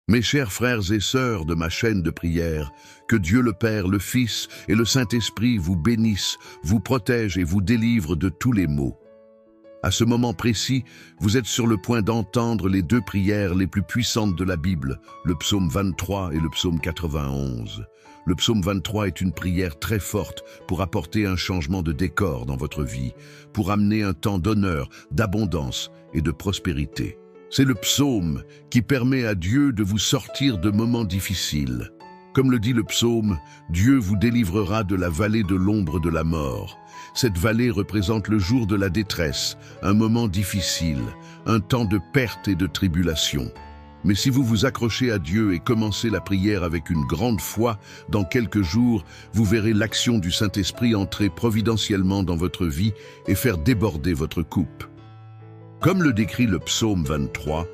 Mes chers frères et sœurs de ma chaîne de prière, que Dieu le Père, le Fils et le Saint-Esprit vous bénissent, vous protègent et vous délivrent de tous les maux. À ce moment précis, vous êtes sur le point d'entendre les deux prières les plus puissantes de la Bible, le psaume 23 et le psaume 91. Le psaume 23 est une prière très forte pour apporter un changement de décor dans votre vie, pour amener un temps d'honneur, d'abondance et de prospérité. C'est le psaume qui permet à Dieu de vous sortir de moments difficiles. Comme le dit le psaume, Dieu vous délivrera de la vallée de l'ombre de la mort. Cette vallée représente le jour de la détresse, un moment difficile, un temps de perte et de tribulation. Mais si vous vous accrochez à Dieu et commencez la prière avec une grande foi, dans quelques jours, vous verrez l'action du Saint-Esprit entrer providentiellement dans votre vie et faire déborder votre coupe. Comme le décrit le psaume 23,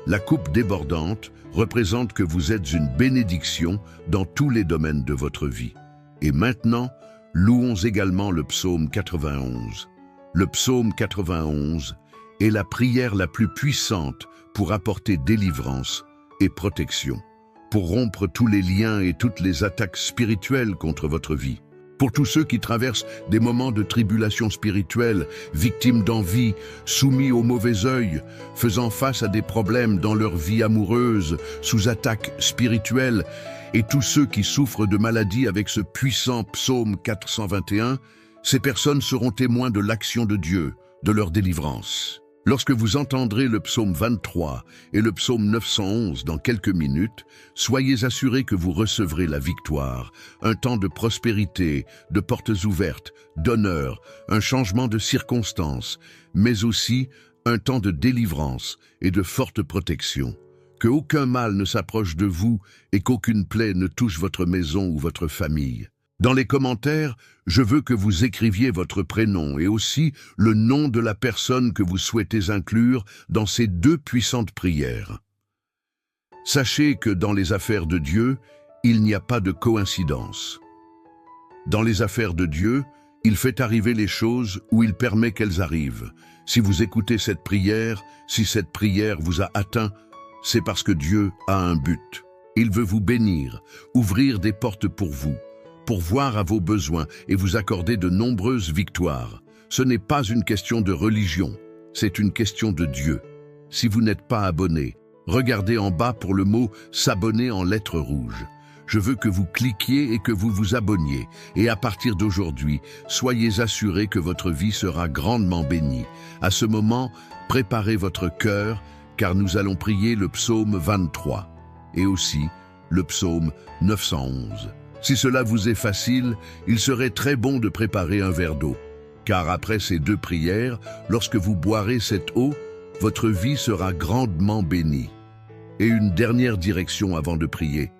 la coupe débordante représente que vous êtes une bénédiction dans tous les domaines de votre vie. Et maintenant, louons également le psaume 91. Le psaume 91 est la prière la plus puissante pour apporter délivrance et protection, pour rompre tous les liens et toutes les attaques spirituelles contre votre vie. Pour tous ceux qui traversent des moments de tribulation spirituelle, victimes d'envie, soumis au mauvais œil, faisant face à des problèmes dans leur vie amoureuse, sous attaque spirituelle, et tous ceux qui souffrent de maladies avec ce puissant psaume 421, ces personnes seront témoins de l'action de Dieu, de leur délivrance. Lorsque vous entendrez le psaume 23 et le psaume 911 dans quelques minutes, soyez assurés que vous recevrez la victoire, un temps de prospérité, de portes ouvertes, d'honneur, un changement de circonstances, mais aussi un temps de délivrance et de forte protection. Que aucun mal ne s'approche de vous et qu'aucune plaie ne touche votre maison ou votre famille. Dans les commentaires, je veux que vous écriviez votre prénom et aussi le nom de la personne que vous souhaitez inclure dans ces deux puissantes prières. Sachez que dans les affaires de Dieu, il n'y a pas de coïncidence. Dans les affaires de Dieu, il fait arriver les choses où il permet qu'elles arrivent. Si vous écoutez cette prière, si cette prière vous a atteint, c'est parce que Dieu a un but. Il veut vous bénir, ouvrir des portes pour vous, pourvoir à vos besoins et vous accorder de nombreuses victoires. Ce n'est pas une question de religion, c'est une question de Dieu. Si vous n'êtes pas abonné, regardez en bas pour le mot « s'abonner » en lettres rouges. Je veux que vous cliquiez et que vous vous abonniez. Et à partir d'aujourd'hui, soyez assurés que votre vie sera grandement bénie. À ce moment, préparez votre cœur, car nous allons prier le psaume 23 et aussi le psaume 911. Si cela vous est facile, il serait très bon de préparer un verre d'eau, car après ces deux prières, lorsque vous boirez cette eau, votre vie sera grandement bénie. Et une dernière direction avant de prier.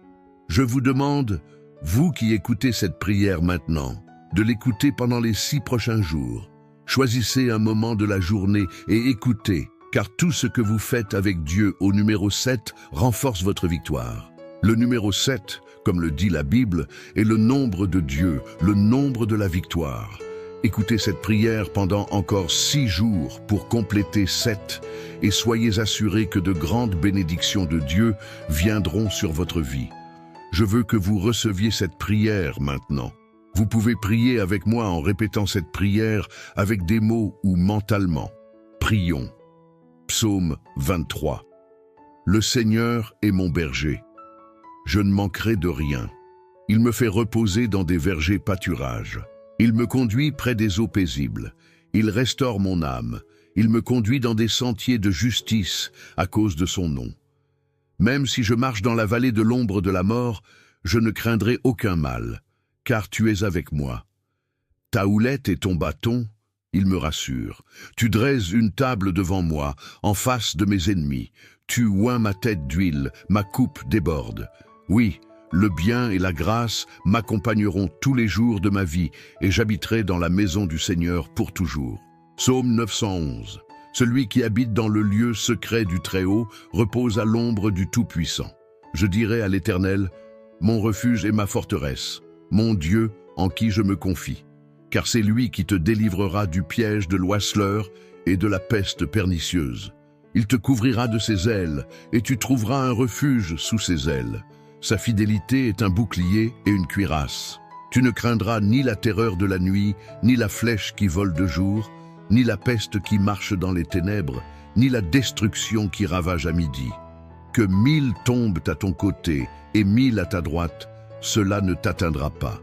Je vous demande, vous qui écoutez cette prière maintenant, de l'écouter pendant les 6 prochains jours. Choisissez un moment de la journée et écoutez, car tout ce que vous faites avec Dieu au numéro 7 renforce votre victoire. Le numéro 7, comme le dit la Bible, est le nombre de Dieu, le nombre de la victoire. Écoutez cette prière pendant encore 6 jours pour compléter 7 et soyez assurés que de grandes bénédictions de Dieu viendront sur votre vie. Je veux que vous receviez cette prière maintenant. Vous pouvez prier avec moi en répétant cette prière avec des mots ou mentalement. Prions. Psaume 23. Le Seigneur est mon berger. Je ne manquerai de rien. Il me fait reposer dans des vergers pâturages. Il me conduit près des eaux paisibles. Il restaure mon âme. Il me conduit dans des sentiers de justice à cause de son nom. Même si je marche dans la vallée de l'ombre de la mort, je ne craindrai aucun mal, car tu es avec moi. Ta houlette et ton bâton, ils me rassurent. Tu dresses une table devant moi, en face de mes ennemis. Tu oins ma tête d'huile, ma coupe déborde. Oui, le bien et la grâce m'accompagneront tous les jours de ma vie et j'habiterai dans la maison du Seigneur pour toujours. Psaume 911. Celui qui habite dans le lieu secret du Très-Haut repose à l'ombre du Tout-Puissant. Je dirai à l'Éternel, mon refuge est ma forteresse, mon Dieu en qui je me confie. Car c'est lui qui te délivrera du piège de l'oiseleur et de la peste pernicieuse. Il te couvrira de ses ailes, et tu trouveras un refuge sous ses ailes. Sa fidélité est un bouclier et une cuirasse. Tu ne craindras ni la terreur de la nuit, ni la flèche qui vole de jour, ni la peste qui marche dans les ténèbres, ni la destruction qui ravage à midi. Que 1000 tombent à ton côté et 1000 à ta droite, cela ne t'atteindra pas.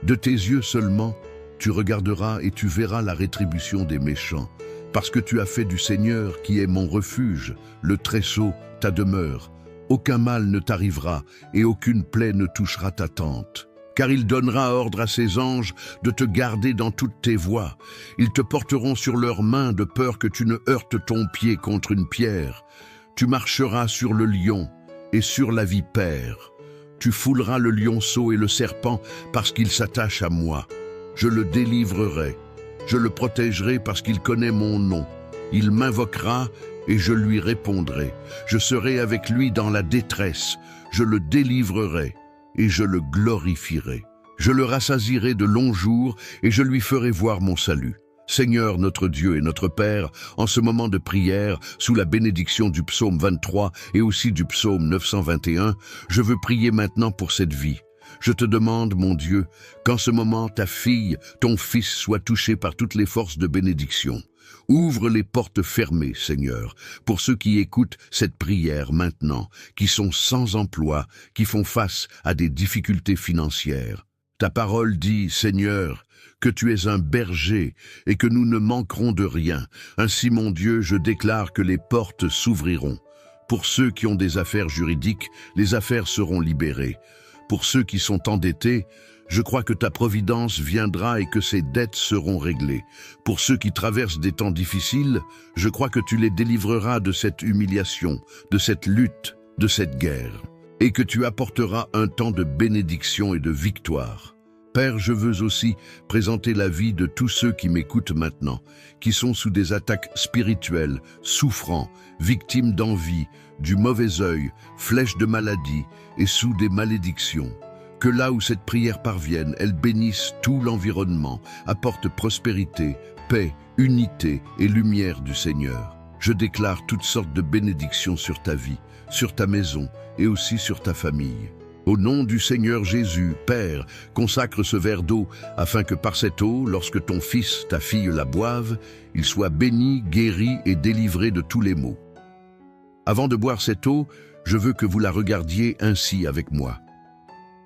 De tes yeux seulement, tu regarderas et tu verras la rétribution des méchants, parce que tu as fait du Seigneur, qui est mon refuge, le Très-Haut, ta demeure. Aucun mal ne t'arrivera et aucune plaie ne touchera ta tente. Car il donnera ordre à ses anges de te garder dans toutes tes voies. Ils te porteront sur leurs mains de peur que tu ne heurtes ton pied contre une pierre. Tu marcheras sur le lion et sur la vipère. Tu fouleras le lionceau et le serpent parce qu'il s'attache à moi. Je le délivrerai. Je le protégerai parce qu'il connaît mon nom. Il m'invoquera et je lui répondrai. Je serai avec lui dans la détresse. Je le délivrerai et je le glorifierai. Je le rassasierai de longs jours et je lui ferai voir mon salut. Seigneur notre Dieu et notre Père, en ce moment de prière, sous la bénédiction du psaume 23 et aussi du psaume 921, je veux prier maintenant pour cette vie. Je te demande, mon Dieu, qu'en ce moment ta fille, ton fils soit touché par toutes les forces de bénédiction. Ouvre les portes fermées, Seigneur, pour ceux qui écoutent cette prière maintenant, qui sont sans emploi, qui font face à des difficultés financières. Ta parole dit, Seigneur, que tu es un berger et que nous ne manquerons de rien. Ainsi, mon Dieu, je déclare que les portes s'ouvriront. Pour ceux qui ont des affaires juridiques, les affaires seront libérées. Pour ceux qui sont endettés, je crois que ta providence viendra et que ces dettes seront réglées. Pour ceux qui traversent des temps difficiles, je crois que tu les délivreras de cette humiliation, de cette lutte, de cette guerre, et que tu apporteras un temps de bénédiction et de victoire. Père, je veux aussi présenter la vie de tous ceux qui m'écoutent maintenant, qui sont sous des attaques spirituelles, souffrants, victimes d'envie, du mauvais œil, flèches de maladie et sous des malédictions. Que là où cette prière parvienne, elle bénisse tout l'environnement, apporte prospérité, paix, unité et lumière du Seigneur. Je déclare toutes sortes de bénédictions sur ta vie, sur ta maison et aussi sur ta famille. Au nom du Seigneur Jésus, Père, consacre ce verre d'eau, afin que par cette eau, lorsque ton fils, ta fille la boivent, il soit béni, guéri et délivré de tous les maux. Avant de boire cette eau, je veux que vous la regardiez ainsi avec moi.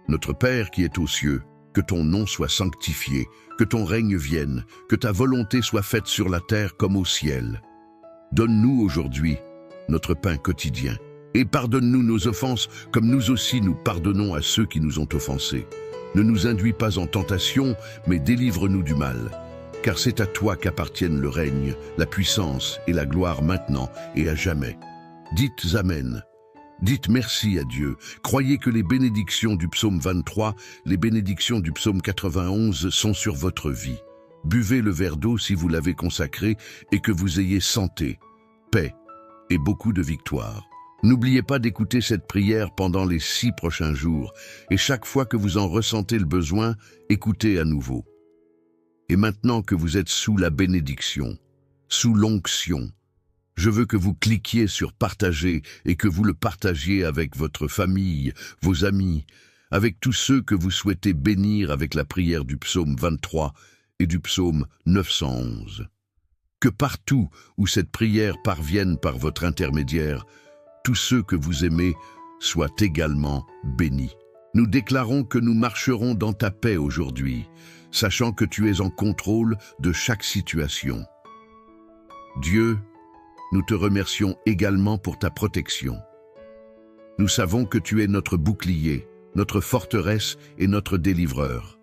Notre Père qui est aux cieux, que ton nom soit sanctifié, que ton règne vienne, que ta volonté soit faite sur la terre comme au ciel. Donne-nous aujourd'hui notre pain quotidien. Et pardonne-nous nos offenses, comme nous aussi nous pardonnons à ceux qui nous ont offensés. Ne nous induis pas en tentation, mais délivre-nous du mal. Car c'est à toi qu'appartiennent le règne, la puissance et la gloire maintenant et à jamais. Dites Amen. Dites merci à Dieu. Croyez que les bénédictions du psaume 23, les bénédictions du psaume 91 sont sur votre vie. Buvez le verre d'eau si vous l'avez consacré et que vous ayez santé, paix et beaucoup de victoire. N'oubliez pas d'écouter cette prière pendant les 6 prochains jours, et chaque fois que vous en ressentez le besoin, écoutez à nouveau. Et maintenant que vous êtes sous la bénédiction, sous l'onction, je veux que vous cliquiez sur partager et que vous le partagiez avec votre famille, vos amis, avec tous ceux que vous souhaitez bénir avec la prière du psaume 23 et du psaume 911. Que partout où cette prière parvienne par votre intermédiaire, tous ceux que vous aimez soient également bénis. Nous déclarons que nous marcherons dans ta paix aujourd'hui, sachant que tu es en contrôle de chaque situation. Dieu, nous te remercions également pour ta protection. Nous savons que tu es notre bouclier, notre forteresse et notre délivreur.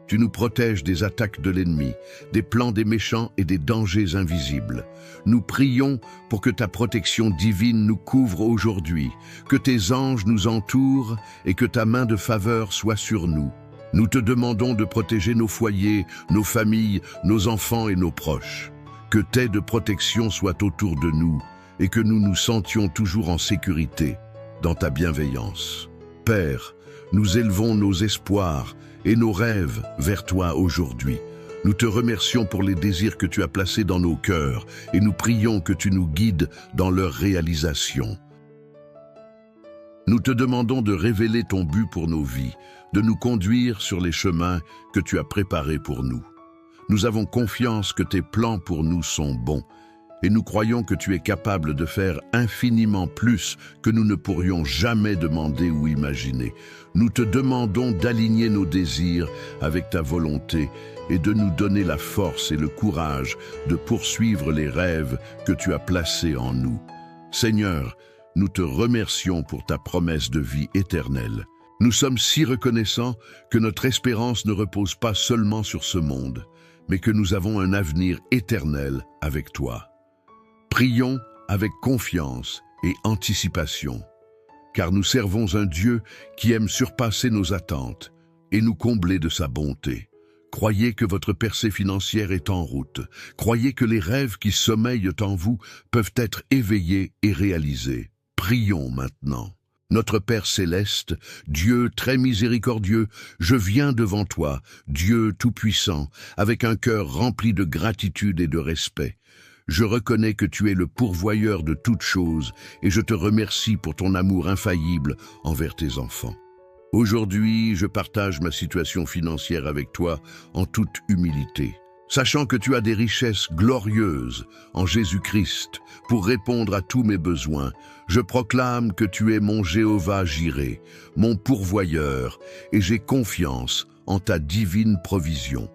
Tu nous protèges des attaques de l'ennemi, des plans des méchants et des dangers invisibles. Nous prions pour que ta protection divine nous couvre aujourd'hui, que tes anges nous entourent et que ta main de faveur soit sur nous. Nous te demandons de protéger nos foyers, nos familles, nos enfants et nos proches. Que tes de protection soient autour de nous et que nous nous sentions toujours en sécurité dans ta bienveillance. Père, nous élevons nos espoirs et nos rêves vers toi aujourd'hui. Nous te remercions pour les désirs que tu as placés dans nos cœurs et nous prions que tu nous guides dans leur réalisation. Nous te demandons de révéler ton but pour nos vies, de nous conduire sur les chemins que tu as préparés pour nous. Nous avons confiance que tes plans pour nous sont bons et nous croyons que tu es capable de faire infiniment plus que nous ne pourrions jamais demander ou imaginer. Nous te demandons d'aligner nos désirs avec ta volonté et de nous donner la force et le courage de poursuivre les rêves que tu as placés en nous. Seigneur, nous te remercions pour ta promesse de vie éternelle. Nous sommes si reconnaissants que notre espérance ne repose pas seulement sur ce monde, mais que nous avons un avenir éternel avec toi. Prions avec confiance et anticipation, car nous servons un Dieu qui aime surpasser nos attentes et nous combler de sa bonté. Croyez que votre percée financière est en route. Croyez que les rêves qui sommeillent en vous peuvent être éveillés et réalisés. Prions maintenant. Notre Père céleste, Dieu très miséricordieux, je viens devant toi, Dieu tout-puissant, avec un cœur rempli de gratitude et de respect. Je reconnais que tu es le pourvoyeur de toutes choses et je te remercie pour ton amour infaillible envers tes enfants. Aujourd'hui, je partage ma situation financière avec toi en toute humilité, sachant que tu as des richesses glorieuses en Jésus-Christ pour répondre à tous mes besoins. Je proclame que tu es mon Jéhovah Jireh, mon pourvoyeur, et j'ai confiance en ta divine provision.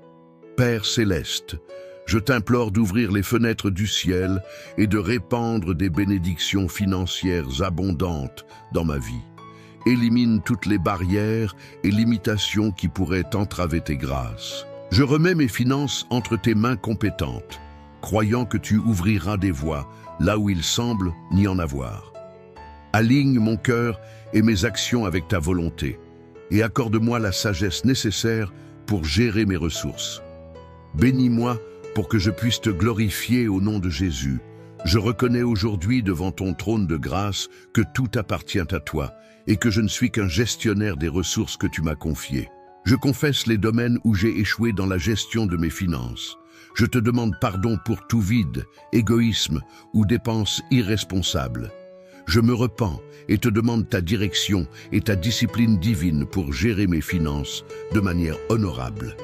Père céleste, je t'implore d'ouvrir les fenêtres du ciel et de répandre des bénédictions financières abondantes dans ma vie. Élimine toutes les barrières et limitations qui pourraient entraver tes grâces. Je remets mes finances entre tes mains compétentes, croyant que tu ouvriras des voies là où il semble n'y en avoir. Aligne mon cœur et mes actions avec ta volonté, et accorde-moi la sagesse nécessaire pour gérer mes ressources. Bénis-moi pour que je puisse te glorifier au nom de Jésus. Je reconnais aujourd'hui devant ton trône de grâce que tout appartient à toi et que je ne suis qu'un gestionnaire des ressources que tu m'as confiées. Je confesse les domaines où j'ai échoué dans la gestion de mes finances. Je te demande pardon pour tout vide, égoïsme ou dépenses irresponsables. Je me repens et te demande ta direction et ta discipline divine pour gérer mes finances de manière honorable.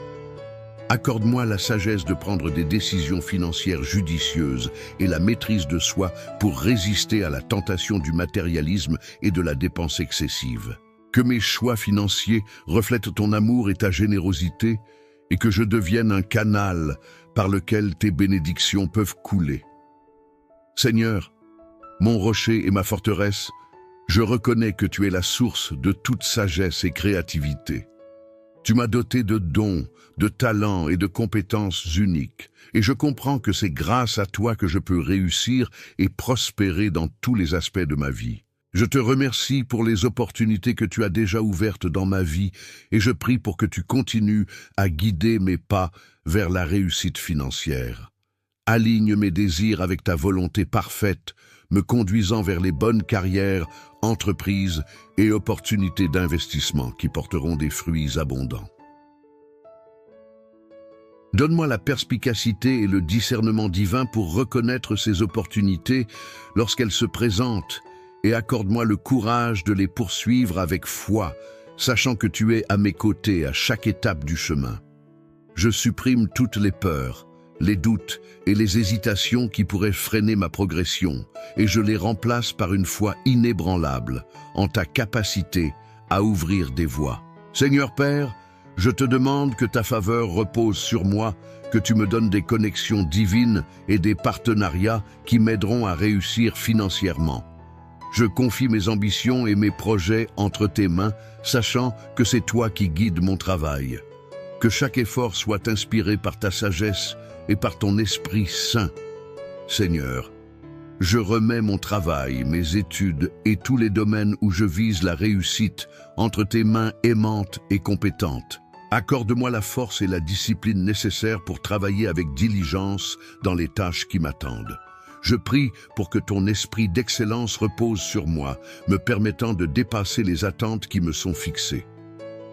Accorde-moi la sagesse de prendre des décisions financières judicieuses et la maîtrise de soi pour résister à la tentation du matérialisme et de la dépense excessive. Que mes choix financiers reflètent ton amour et ta générosité et que je devienne un canal par lequel tes bénédictions peuvent couler. Seigneur, mon rocher et ma forteresse, je reconnais que tu es la source de toute sagesse et créativité. Tu m'as doté de dons, de talents et de compétences uniques, et je comprends que c'est grâce à toi que je peux réussir et prospérer dans tous les aspects de ma vie. Je te remercie pour les opportunités que tu as déjà ouvertes dans ma vie, et je prie pour que tu continues à guider mes pas vers la réussite financière. Aligne mes désirs avec ta volonté parfaite, me conduisant vers les bonnes carrières, entreprises et opportunités d'investissement qui porteront des fruits abondants. Donne-moi la perspicacité et le discernement divin pour reconnaître ces opportunités lorsqu'elles se présentent et accorde-moi le courage de les poursuivre avec foi, sachant que tu es à mes côtés à chaque étape du chemin. Je supprime toutes les peurs, les doutes et les hésitations qui pourraient freiner ma progression, et je les remplace par une foi inébranlable en ta capacité à ouvrir des voies. Seigneur Père, je te demande que ta faveur repose sur moi, que tu me donnes des connexions divines et des partenariats qui m'aideront à réussir financièrement. Je confie mes ambitions et mes projets entre tes mains, sachant que c'est toi qui guides mon travail. Que chaque effort soit inspiré par ta sagesse et par ton Esprit Saint. Seigneur, je remets mon travail, mes études et tous les domaines où je vise la réussite entre tes mains aimantes et compétentes. Accorde-moi la force et la discipline nécessaires pour travailler avec diligence dans les tâches qui m'attendent. Je prie pour que ton esprit d'excellence repose sur moi, me permettant de dépasser les attentes qui me sont fixées.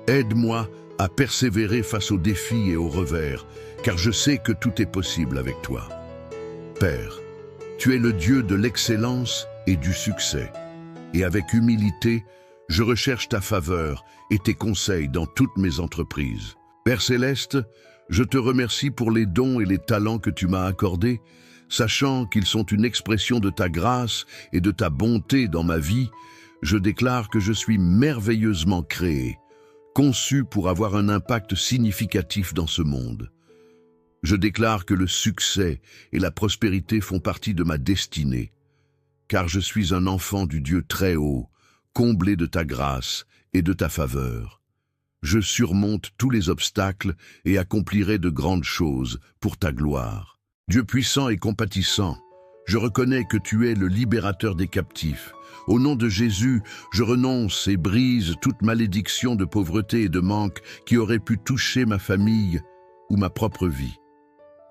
Aide-moi à persévérer face aux défis et aux revers, car je sais que tout est possible avec toi. Père, tu es le Dieu de l'excellence et du succès, et avec humilité, je recherche ta faveur et tes conseils dans toutes mes entreprises. Père Céleste, je te remercie pour les dons et les talents que tu m'as accordés, sachant qu'ils sont une expression de ta grâce et de ta bonté dans ma vie. Je déclare que je suis merveilleusement créé, conçu pour avoir un impact significatif dans ce monde. Je déclare que le succès et la prospérité font partie de ma destinée, car je suis un enfant du Dieu très haut, comblé de ta grâce et de ta faveur. Je surmonte tous les obstacles et accomplirai de grandes choses pour ta gloire. Dieu puissant et compatissant, je reconnais que tu es le libérateur des captifs. Au nom de Jésus, je renonce et brise toute malédiction de pauvreté et de manque qui aurait pu toucher ma famille ou ma propre vie.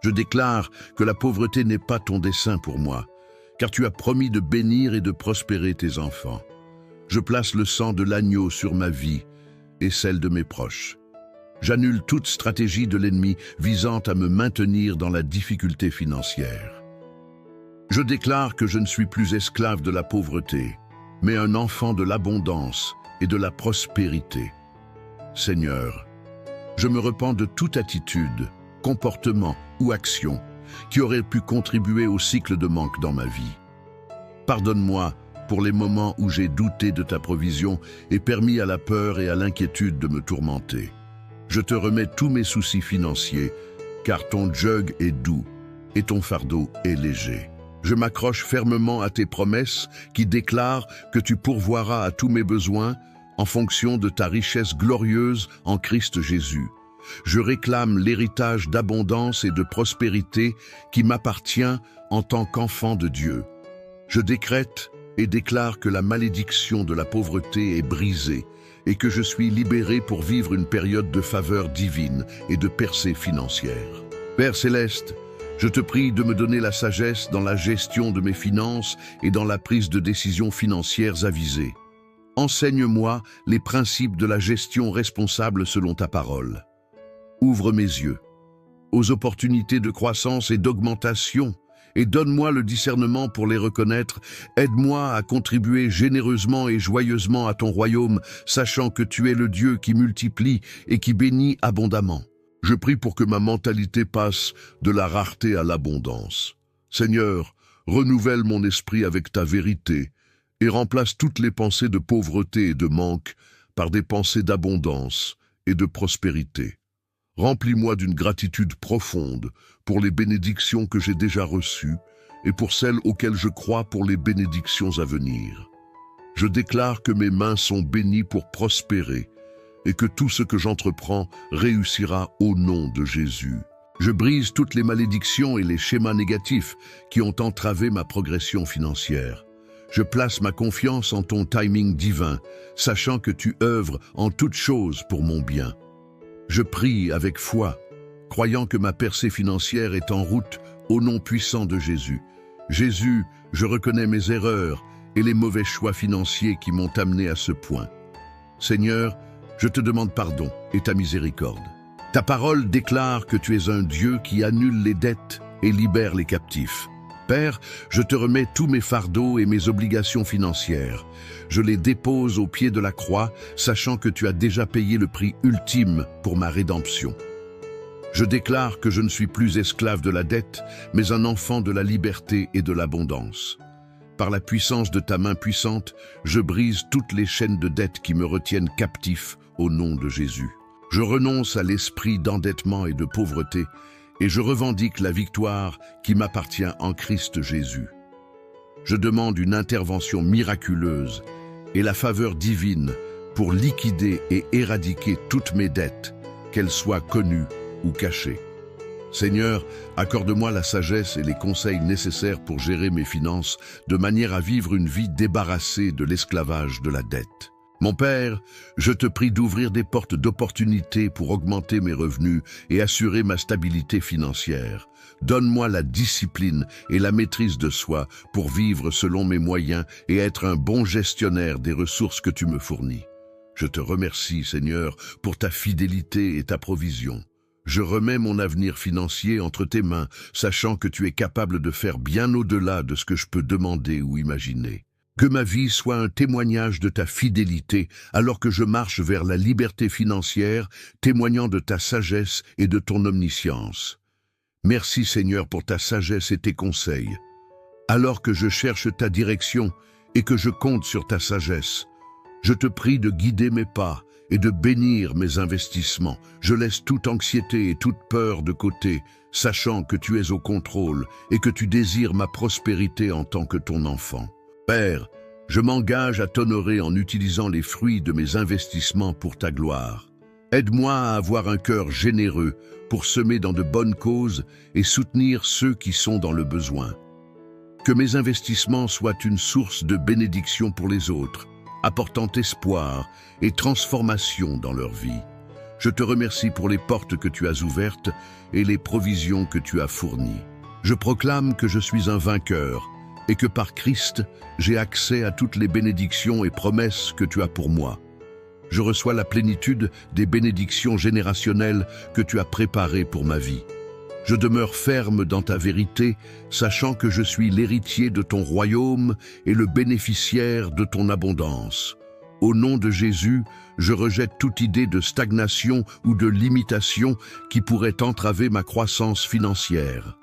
Je déclare que la pauvreté n'est pas ton dessein pour moi, car tu as promis de bénir et de prospérer tes enfants. Je place le sang de l'agneau sur ma vie et celle de mes proches. J'annule toute stratégie de l'ennemi visant à me maintenir dans la difficulté financière. Je déclare que je ne suis plus esclave de la pauvreté, mais un enfant de l'abondance et de la prospérité. Seigneur, je me repens de toute attitude, comportement ou action qui aurait pu contribuer au cycle de manque dans ma vie. Pardonne-moi pour les moments où j'ai douté de ta provision et permis à la peur et à l'inquiétude de me tourmenter. Je te remets tous mes soucis financiers, car ton jug est doux et ton fardeau est léger. Je m'accroche fermement à tes promesses qui déclarent que tu pourvoiras à tous mes besoins en fonction de ta richesse glorieuse en Christ Jésus. Je réclame l'héritage d'abondance et de prospérité qui m'appartient en tant qu'enfant de Dieu. Je décrète et déclare que la malédiction de la pauvreté est brisée et que je suis libéré pour vivre une période de faveur divine et de percée financière. Père Céleste, je te prie de me donner la sagesse dans la gestion de mes finances et dans la prise de décisions financières avisées. Enseigne-moi les principes de la gestion responsable selon ta parole. Ouvre mes yeux aux opportunités de croissance et d'augmentation et donne-moi le discernement pour les reconnaître. Aide-moi à contribuer généreusement et joyeusement à ton royaume, sachant que tu es le Dieu qui multiplie et qui bénit abondamment. Je prie pour que ma mentalité passe de la rareté à l'abondance. Seigneur, renouvelle mon esprit avec ta vérité et remplace toutes les pensées de pauvreté et de manque par des pensées d'abondance et de prospérité. Remplis-moi d'une gratitude profonde pour les bénédictions que j'ai déjà reçues et pour celles auxquelles je crois pour les bénédictions à venir. Je déclare que mes mains sont bénies pour prospérer et que tout ce que j'entreprends réussira au nom de Jésus. Je brise toutes les malédictions et les schémas négatifs qui ont entravé ma progression financière. Je place ma confiance en ton timing divin, sachant que tu œuvres en toutes choses pour mon bien. Je prie avec foi, croyant que ma percée financière est en route au nom puissant de Jésus. Jésus, je reconnais mes erreurs et les mauvais choix financiers qui m'ont amené à ce point. Seigneur, je te demande pardon et ta miséricorde. Ta parole déclare que tu es un Dieu qui annule les dettes et libère les captifs. Père, je te remets tous mes fardeaux et mes obligations financières. Je les dépose au pied de la croix, sachant que tu as déjà payé le prix ultime pour ma rédemption. Je déclare que je ne suis plus esclave de la dette, mais un enfant de la liberté et de l'abondance. Par la puissance de ta main puissante, je brise toutes les chaînes de dette qui me retiennent captif au nom de Jésus. Je renonce à l'esprit d'endettement et de pauvreté, et je revendique la victoire qui m'appartient en Christ Jésus. Je demande une intervention miraculeuse et la faveur divine pour liquider et éradiquer toutes mes dettes, qu'elles soient connues ou cachées. Seigneur, accorde-moi la sagesse et les conseils nécessaires pour gérer mes finances de manière à vivre une vie débarrassée de l'esclavage de la dette. Mon Père, je te prie d'ouvrir des portes d'opportunité pour augmenter mes revenus et assurer ma stabilité financière. Donne-moi la discipline et la maîtrise de soi pour vivre selon mes moyens et être un bon gestionnaire des ressources que tu me fournis. Je te remercie, Seigneur, pour ta fidélité et ta provision. Je remets mon avenir financier entre tes mains, sachant que tu es capable de faire bien au-delà de ce que je peux demander ou imaginer. Que ma vie soit un témoignage de ta fidélité alors que je marche vers la liberté financière, témoignant de ta sagesse et de ton omniscience. Merci Seigneur pour ta sagesse et tes conseils. Alors que je cherche ta direction et que je compte sur ta sagesse, je te prie de guider mes pas et de bénir mes investissements. Je laisse toute anxiété et toute peur de côté, sachant que tu es au contrôle et que tu désires ma prospérité en tant que ton enfant. Père, je m'engage à t'honorer en utilisant les fruits de mes investissements pour ta gloire. Aide-moi à avoir un cœur généreux pour semer dans de bonnes causes et soutenir ceux qui sont dans le besoin. Que mes investissements soient une source de bénédiction pour les autres, apportant espoir et transformation dans leur vie. Je te remercie pour les portes que tu as ouvertes et les provisions que tu as fournies. Je proclame que je suis un vainqueur et que par Christ, j'ai accès à toutes les bénédictions et promesses que tu as pour moi. Je reçois la plénitude des bénédictions générationnelles que tu as préparées pour ma vie. Je demeure ferme dans ta vérité, sachant que je suis l'héritier de ton royaume et le bénéficiaire de ton abondance. Au nom de Jésus, je rejette toute idée de stagnation ou de limitation qui pourrait entraver ma croissance financière.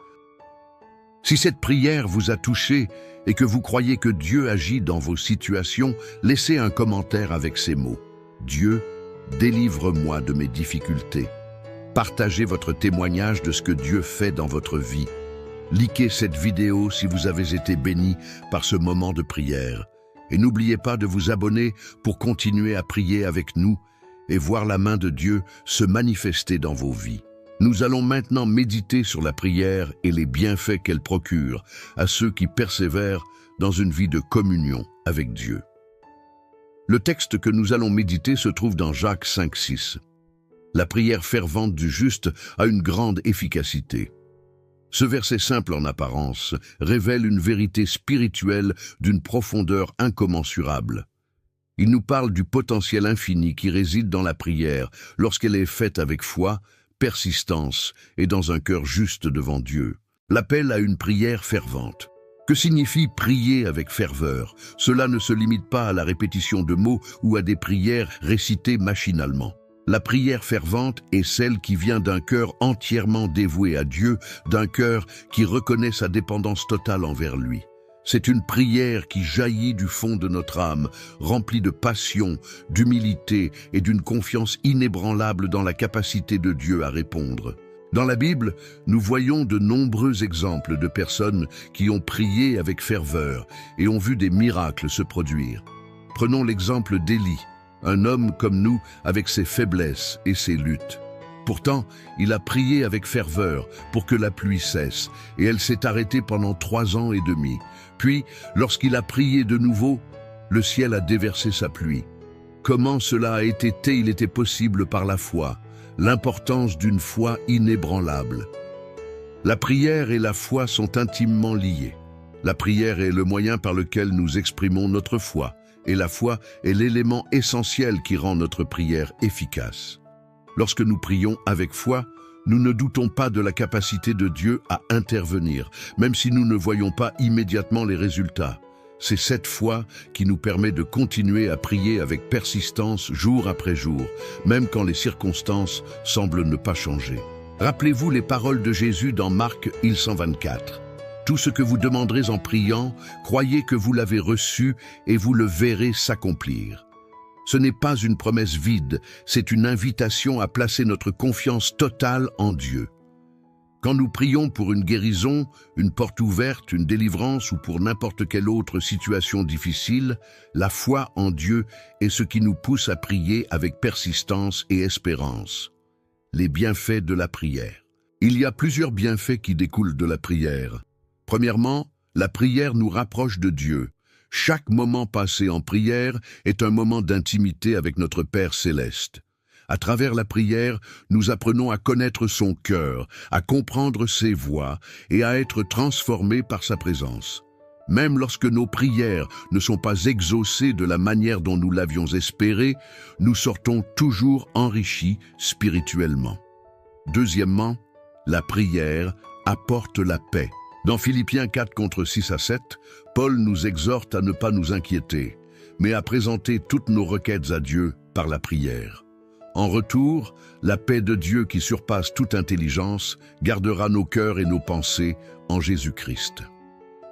Si cette prière vous a touché et que vous croyez que Dieu agit dans vos situations, laissez un commentaire avec ces mots. Dieu, délivre-moi de mes difficultés. Partagez votre témoignage de ce que Dieu fait dans votre vie. Likez cette vidéo si vous avez été béni par ce moment de prière. Et n'oubliez pas de vous abonner pour continuer à prier avec nous et voir la main de Dieu se manifester dans vos vies. Nous allons maintenant méditer sur la prière et les bienfaits qu'elle procure à ceux qui persévèrent dans une vie de communion avec Dieu. Le texte que nous allons méditer se trouve dans Jacques 5,6. La prière fervente du juste a une grande efficacité. Ce verset simple en apparence révèle une vérité spirituelle d'une profondeur incommensurable. Il nous parle du potentiel infini qui réside dans la prière lorsqu'elle est faite avec foi, persistance et dans un cœur juste devant Dieu. L'appel à une prière fervente. Que signifie prier avec ferveur? Cela ne se limite pas à la répétition de mots ou à des prières récitées machinalement. La prière fervente est celle qui vient d'un cœur entièrement dévoué à Dieu, d'un cœur qui reconnaît sa dépendance totale envers lui. C'est une prière qui jaillit du fond de notre âme, remplie de passion, d'humilité et d'une confiance inébranlable dans la capacité de Dieu à répondre. Dans la Bible, nous voyons de nombreux exemples de personnes qui ont prié avec ferveur et ont vu des miracles se produire. Prenons l'exemple d'Élie, un homme comme nous avec ses faiblesses et ses luttes. Pourtant, il a prié avec ferveur pour que la pluie cesse, et elle s'est arrêtée pendant 3 ans et demi. Puis, lorsqu'il a prié de nouveau, le ciel a déversé sa pluie. Comment cela a été? Il était possible par la foi, l'importance d'une foi inébranlable. La prière et la foi sont intimement liées. La prière est le moyen par lequel nous exprimons notre foi, et la foi est l'élément essentiel qui rend notre prière efficace. Lorsque nous prions avec foi, nous ne doutons pas de la capacité de Dieu à intervenir, même si nous ne voyons pas immédiatement les résultats. C'est cette foi qui nous permet de continuer à prier avec persistance jour après jour, même quand les circonstances semblent ne pas changer. Rappelez-vous les paroles de Jésus dans Marc 124. Tout ce que vous demanderez en priant, croyez que vous l'avez reçu et vous le verrez s'accomplir. Ce n'est pas une promesse vide, c'est une invitation à placer notre confiance totale en Dieu. Quand nous prions pour une guérison, une porte ouverte, une délivrance ou pour n'importe quelle autre situation difficile, la foi en Dieu est ce qui nous pousse à prier avec persistance et espérance. Les bienfaits de la prière. Il y a plusieurs bienfaits qui découlent de la prière. Premièrement, la prière nous rapproche de Dieu. Chaque moment passé en prière est un moment d'intimité avec notre Père céleste. À travers la prière, nous apprenons à connaître son cœur, à comprendre ses voies et à être transformés par sa présence. Même lorsque nos prières ne sont pas exaucées de la manière dont nous l'avions espéré, nous sortons toujours enrichis spirituellement. Deuxièmement, la prière apporte la paix. Dans Philippiens 4 contre 6 à 7, Paul nous exhorte à ne pas nous inquiéter, mais à présenter toutes nos requêtes à Dieu par la prière. En retour, la paix de Dieu qui surpasse toute intelligence gardera nos cœurs et nos pensées en Jésus-Christ.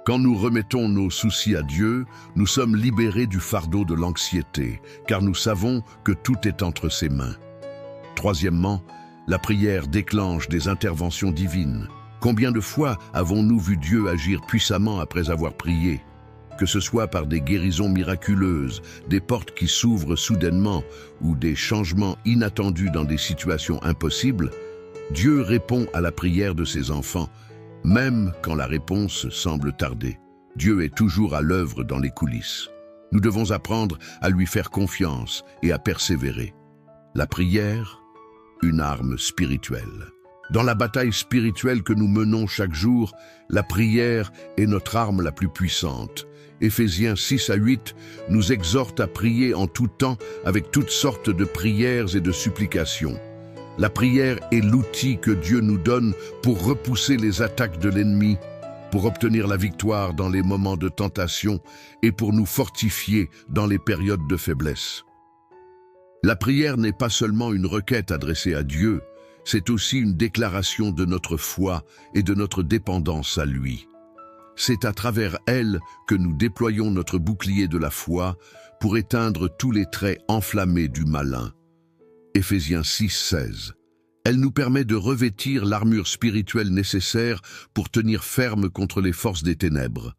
Quand nous remettons nos soucis à Dieu, nous sommes libérés du fardeau de l'anxiété, car nous savons que tout est entre ses mains. Troisièmement, la prière déclenche des interventions divines. Combien de fois avons-nous vu Dieu agir puissamment après avoir prié? Que ce soit par des guérisons miraculeuses, des portes qui s'ouvrent soudainement ou des changements inattendus dans des situations impossibles, Dieu répond à la prière de ses enfants, même quand la réponse semble tarder. Dieu est toujours à l'œuvre dans les coulisses. Nous devons apprendre à lui faire confiance et à persévérer. La prière, une arme spirituelle. Dans la bataille spirituelle que nous menons chaque jour, la prière est notre arme la plus puissante. Éphésiens 6 à 8 nous exhorte à prier en tout temps avec toutes sortes de prières et de supplications. La prière est l'outil que Dieu nous donne pour repousser les attaques de l'ennemi, pour obtenir la victoire dans les moments de tentation et pour nous fortifier dans les périodes de faiblesse. La prière n'est pas seulement une requête adressée à Dieu, c'est aussi une déclaration de notre foi et de notre dépendance à lui. C'est à travers elle que nous déployons notre bouclier de la foi pour éteindre tous les traits enflammés du malin. Éphésiens 6:16. Elle nous permet de revêtir l'armure spirituelle nécessaire pour tenir ferme contre les forces des ténèbres.